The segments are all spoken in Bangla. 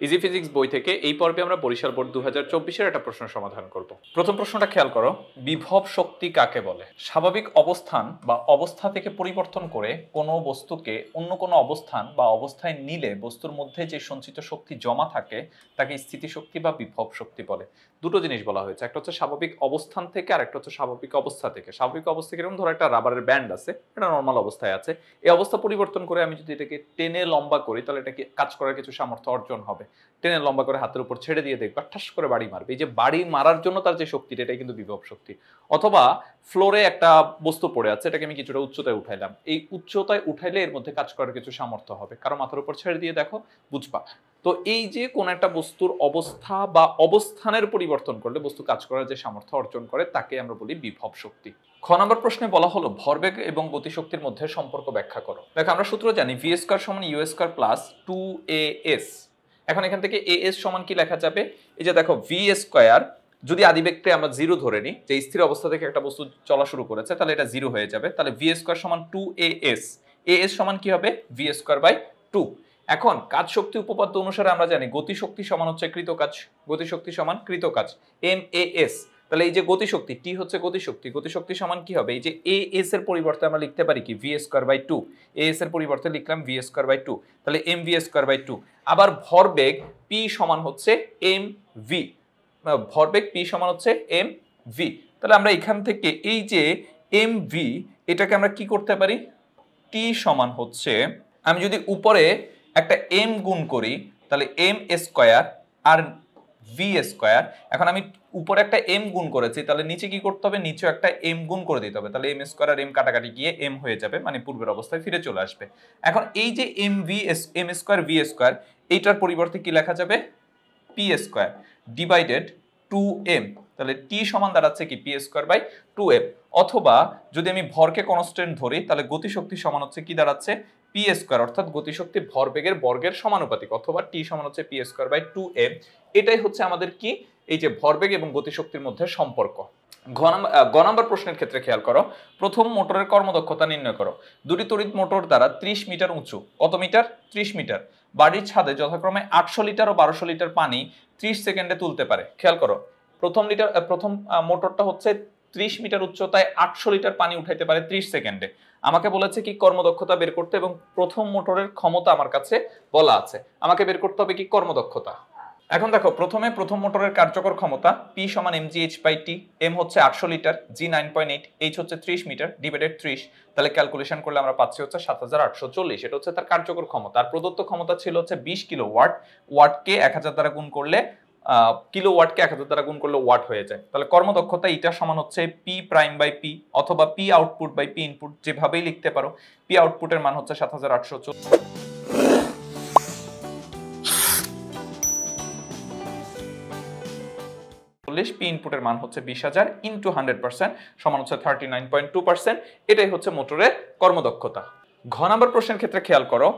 ইজি ফিজিক্স বই থেকে এই পর্বে আমরা বরিশাল বোর্ড 2024-এর একটা প্রশ্ন সমাধান করব। প্রথম প্রশ্নটা খেয়াল করো, বিভব শক্তি কাকে বলে? স্বাভাবিক অবস্থান বা অবস্থা থেকে পরিবর্তন করে কোনো বস্তুকে অন্য কোনো অবস্থান বা অবস্থায় নিলে বস্তুর মধ্যে যে সঞ্চিত শক্তি জমা থাকে তাকে স্থিতিশক্তি বা বিভব শক্তি বলে। দুটো জিনিস বলা হয়েছে, একটা হচ্ছে স্বাভাবিক অবস্থান থেকে আর একটা হচ্ছে স্বাভাবিক অবস্থা থেকে। স্বাভাবিক অবস্থা কিরকম, ধরো একটা রাবারের ব্যান্ড আছে, এটা নর্মাল অবস্থায় আছে, এই অবস্থা পরিবর্তন করে আমি যদি এটাকে টেনে লম্বা করি তাহলে এটাকে কাজ করার কিছু সামর্থ্য অর্জন হবে। টেনে লম্বা করে হাতের উপর ছেড়ে দিয়ে দেখবা ঠাস করে বাড়ি মারবে, এই যে বাড়ি মারার জন্য তার যে শক্তিটা এটাই কিন্তু বিভব শক্তি। অথবা ফ্লোরে একটা বস্তু পড়ে আছে, এটাকে আমি কিছুটা উচ্চতায় উঠাইলাম, এই উচ্চতায় উঠাইলে এর মধ্যে কাজ করার কিছু সামর্থ্য হবে, কারণ মাথার উপর ছেড়ে দিয়ে দেখো বুঝবা। তো এই যে কোন একটা বস্তুর অবস্থা বা অবস্থানের পরিবর্তন করলে বস্তু কাজ করার যে সামর্থ্য অর্জন করে তাকে আমরা বলি বিভব শক্তি। খ নম্বর প্রশ্নে বলা হলো ভরবেগ এবং গতিশক্তির মধ্যে সম্পর্ক ব্যাখ্যা করো। দেখো আমরা সূত্র জানি ভি স্কয়ার সমান ইউ স্কয়ার প্লাস 2as। এখন এখান থেকে as সমান কি লেখা যাবে, এই যে দেখো ভি স্কয়ার যদি আদিবেগকে আমরা 0 ধরে নিই, যে স্থির অবস্থা থেকে একটা বস্তু চলা শুরু করেছে তাহলে এটা 0 হয়ে যাবে, তাহলে ভি স্কয়ার সমান 2as। as সমান কি হবে, ভি স্কয়ার বাই 2। এখন কাজ শক্তি উপপাদ্য অনুসারে আমরা জানি গতিশক্তি সমান হচ্ছে কৃত কাজ, গতিশক্তি সমান কৃত কাজ MAS। তাহলে এই যে গতিশক্তি টি হচ্ছে গতিশক্তি, গতিশক্তি সমান কি হবে, এই যে as এর পরিবর্তে আমরা লিখতে পারি কি ভি স্কয়ার বাই 2, as এর পরিবর্তে লিখলাম ভি স্কয়ার বাই 2, তাহলে mv স্কয়ার বাই 2। আবার ভরবেগ p সমান হচ্ছে mv, ভরবেগ p সমান হচ্ছে mv। তাহলে আমরা এখান থেকে এই যে mv এটাকে আমরা কি করতে পারি, t সমান হচ্ছে, আমি যদি উপরে একটা m গুণ করি তাহলে m স্কয়ার আর ভি স্কয়ার। এখন আমি উপরে একটা m গুণ করেছি তাহলে নিচে কি করতে হবে, নিচে একটা m গুণ করে দিতে হবে, তাহলে m স্কয়ার আর m কাটাকাটি গিয়ে m হয়ে যাবে, মানে পূর্বের অবস্থায় ফিরে চলে আসবে। এখন এই যে m স্কয়ার ভি স্কয়ার এইটার পরিবর্তে কি লেখা যাবে, পি স্কয়ার ডিভাইডেড 2m, তাহলে t সমান দাঁড়াচ্ছে কি পি স্কয়ার বাই 2m। অথবা যদি আমি ভরকে কনস্ট্যান্ট ধরি তাহলে গতিশক্তি সমান হচ্ছে কি দাঁড়াচ্ছে, পি স্কয়ার, অর্থাৎ গতিশক্তি ভরবেগের বর্গের সমানুপাতিক, অথবা টি সমান হচ্ছে পি স্কয়ার বাই 2m। এটাই হচ্ছে আমাদের কি, এই যে ভরবেগ এবং গতিশক্তির মধ্যে সম্পর্ক। গ নম্বর প্রশ্নের ক্ষেত্রে খেয়াল করো, প্রথম মোটরের কর্মদক্ষতা নির্ণয় করো। দুটি তড়িৎ মোটর দ্বারা 30 মিটার উঁচু, কত মিটার, 30 মিটার, বাড়ির ছাদে যথাক্রমে 800 লিটার ও 1200 লিটার পানি 30 সেকেন্ডে তুলতে পারে। খেয়াল করো, প্রথম মোটরটা হচ্ছে 30 মিটার উচ্চতায় 800 লিটার পানি উঠাইতে পারে 30 সেকেন্ডে। আমাকে বলেছে কি কর্মদক্ষতা বের করতে, এবং প্রথম মোটরের ক্ষমতা আমার কাছে বলা আছে, আমাকে বের করতে হবে কি কর্মদক্ষতা। এখন দেখো প্রথম মোটরের কার্যকর ক্ষমতা P সমান mgh বাই t, m হচ্ছে 800 লিটার, g 9.8, h হচ্ছে 30 মিটার ডিভাইডেড 30, তাহলে ক্যালকুলেশন করলে আমরা পাচ্ছি হচ্ছে 7840। এটা হচ্ছে তার কার্যকর ক্ষমতা। আর প্রদত্ত ক্ষমতা ছিল হচ্ছে 20 কিলোওয়াট, ওয়াটকে 1000 দ্বারা গুণ করলে কিলোওয়াটকে 1000 দ্বারা গুণ করলে ওয়াট হয়ে যায়। তাহলে কর্মদক্ষতা এটা সমান হচ্ছে P প্রাইম বাই P অথবা P output by P input, যেভাবেই লিখতে পারো। P আউটপুটের মান হচ্ছে 7840, পি ইনপুটের মান হচ্ছে 20000 ইনটু 100% সমান হচ্ছে 39.2%। এটাই হচ্ছে মোটরের কর্মদক্ষতা। ঘ নম্বর প্রশ্নের ক্ষেত্রে খেয়াল করো,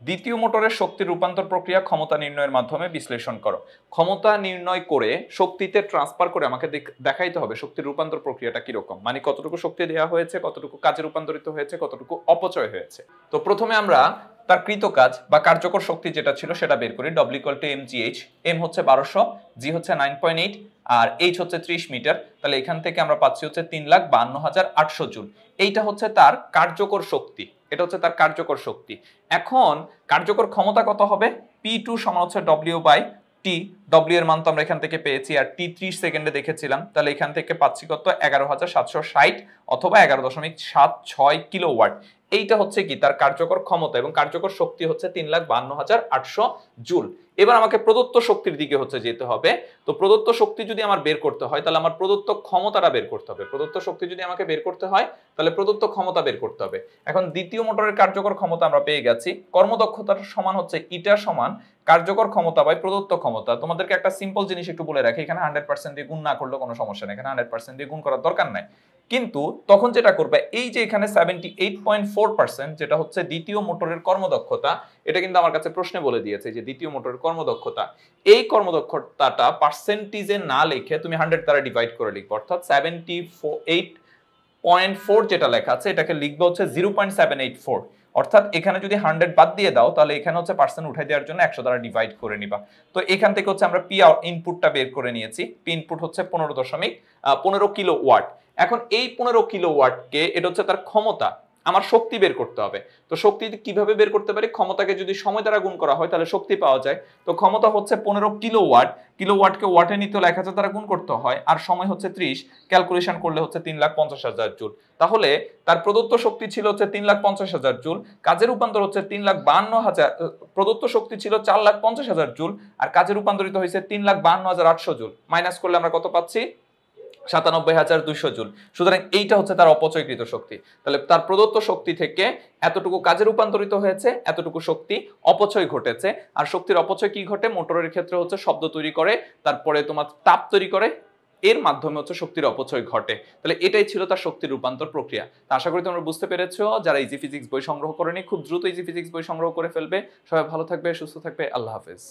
দ্বিতীয় মোটরের শক্তির রূপান্তর প্রক্রিয়া ক্ষমতা নির্ণয়ের মাধ্যমে বিশ্লেষণ করো। ক্ষমতা নির্ণয় করে শক্তিতে ট্রান্সফার করে আমাকে দেখাইতে হবে শক্তির রূপান্তর প্রক্রিয়াটা কিরকম, মানে কতটুকু শক্তি দেওয়া হয়েছে, কতটুকু কাজে রূপান্তরিত হয়েছে, কতটুকু অপচয় হয়েছে। তো প্রথমে আমরা তার কৃত কাজ বা কার্যকর শক্তি যেটা ছিল সেটা বের করি। W = mgh, m হচ্ছে 1200, g হচ্ছে 9.8 আর h হচ্ছে 30 মিটার। তাহলে এখান থেকে আমরা পাচ্ছি হচ্ছে 3,52,800 জুল। এইটা হচ্ছে তার কার্যকর শক্তি, এটা হচ্ছে তার কার্যকর শক্তি। এখন কার্যকর ক্ষমতা কত হবে, P2 সমান হচ্ছে W বাই T। W এর মান তো আমরা এখান থেকে পেয়েছি, আর T 30 সেকেন্ডে দেখেছিলাম, তাহলে এখান থেকে পাচ্ছি কত, 11,760 অথবা 11.76 কিলোওয়াট। এইটা হচ্ছে কি তার কার্যকর ক্ষমতা, এবং কার্যকর শক্তি হচ্ছে 3,52,800 জুল। এবার আমাকে প্রদত্ত শক্তির দিকে হচ্ছে যেতে হবে। তো প্রদত্ত শক্তি যদি আমার বের করতে হয় তাহলে আমার প্রদত্ত ক্ষমতাটা বের করতে হবে। প্রদত্ত শক্তি যদি আমাকে বের করতে হয় তাহলে প্রদত্ত ক্ষমতা বের করতে হবে। এখন দ্বিতীয় মোটরের কার্যকর ক্ষমতা আমরা পেয়ে গেছি, কর্মদক্ষতার সমান হচ্ছে ইটা সমান কার্যকর ক্ষমতা বাই প্রদত্ত ক্ষমতা। তোমাদেরকে একটা সিম্পল জিনিস একটু বলে রাখি, এখানে 100% দিয়ে গুণ না করলে কোনো সমস্যা নেই, এখানে 100% দিয়ে গুণ করার দরকার নাই। কিন্তু তখন যেটা করবে, এই যে এখানে 78.4% যেটা হচ্ছে দ্বিতীয় মোটরের কর্মদক্ষতা, এটা কিন্তু আমার কাছে প্রশ্নে বলে দিয়েছে যে দ্বিতীয় মোটরের কর্মদক্ষতা, এই কর্মদক্ষতাটা পার্সেন্টেজে না লিখে তুমি 100 দ্বারা ডিভাইড করে লিখবে, অর্থাৎ 78.4 যেটা লেখা আছে এটাকে লিখবে হচ্ছে 0.784, অর্থাৎ এখানে যদি 100 বাদ দিয়ে দাও তাহলে এখানে হচ্ছে পার্সেন্ট উঠাই দেওয়ার জন্য 100 দ্বারা ডিভাইড করে নিবা। তো এখান থেকে হচ্ছে আমরা পি ইনপুটটা বের করে নিয়েছি। পি ইনপুট হচ্ছে 15 কিলো ওয়াট। এখন এই 15 কিলো ওয়াটকে, এটা হচ্ছে তার ক্ষমতা, আমার শক্তি বের করতে হবে। তো শক্তি কিভাবে বের করতে পারি? ক্ষমতাকে যদি সময় দ্বারা গুণ করা হয় তাহলে শক্তি পাওয়া যায়। তো ক্ষমতা হচ্ছে 15 কিলোওয়াট, কিলোওয়াটকে ওয়াটে নিতে হলে 1000 দ্বারা গুণ করতে হয়, আর সময় হচ্ছে 30, ক্যালকুলেশন করলে হচ্ছে 3,50,000 জুল। তাহলে তার প্রদত্ত শক্তি ছিল হচ্ছে 3,50,000 জুল, কাজের রূপান্তর হচ্ছে 3,52,000, প্রদত্ত শক্তি ছিল 4,50,000 জুল, আর কাজে রূপান্তরিত হয়েছে 3,52,800 জুল। মাইনাস করলে আমরা কত পাচ্ছি? 97,200 জুল। সুতরাং এইটা হচ্ছে তার অপচয়কৃত শক্তি। তাহলে তার প্রদত্ত শক্তি থেকে এতটুকু কাজে রূপান্তরিত হয়েছে, এতটুকু শক্তি অপচয় ঘটেছে। আর শক্তির অপচয় কি ঘটে? মোটরের ক্ষেত্রে হচ্ছে শব্দ তৈরি করে, তারপরে তোমার তাপ তৈরি করে, এর মাধ্যমে হচ্ছে শক্তির অপচয় ঘটে। তাহলে এটাই ছিল তার শক্তির রূপান্তর প্রক্রিয়া। তা আশা করি তোমরা বুঝতে পেরেছো। যারা ইজি ফিজিক্স বই সংগ্রহ করেনি খুব দ্রুত ইজি ফিজিক্স বই সংগ্রহ করে ফেলবে। সবাই ভালো থাকবে, সুস্থ থাকবে। আল্লাহ হাফেজ।